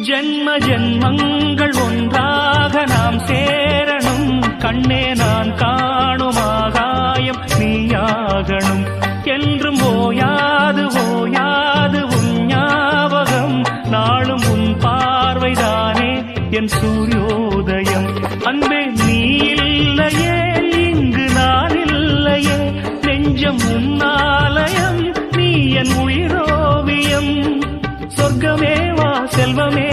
ஜென்ம ஜென்மங்கள் ஒன்றாக நாம் சேரணும். கண்ணே நான் காணும் ஆகாயம் நீயாகணும். என்றும் ஓயாது ஓயாது உன் ஞாபகம். நாளும் உன் பார்வைதானே என் சூரியோதயம். அன்பே நீ இல்லையே இங்கு நான் இல்லையே. நெஞ்சம் உன்னாலயம், நீ என் உயிரோவியம். சொர்க்கமே வா செல்வமே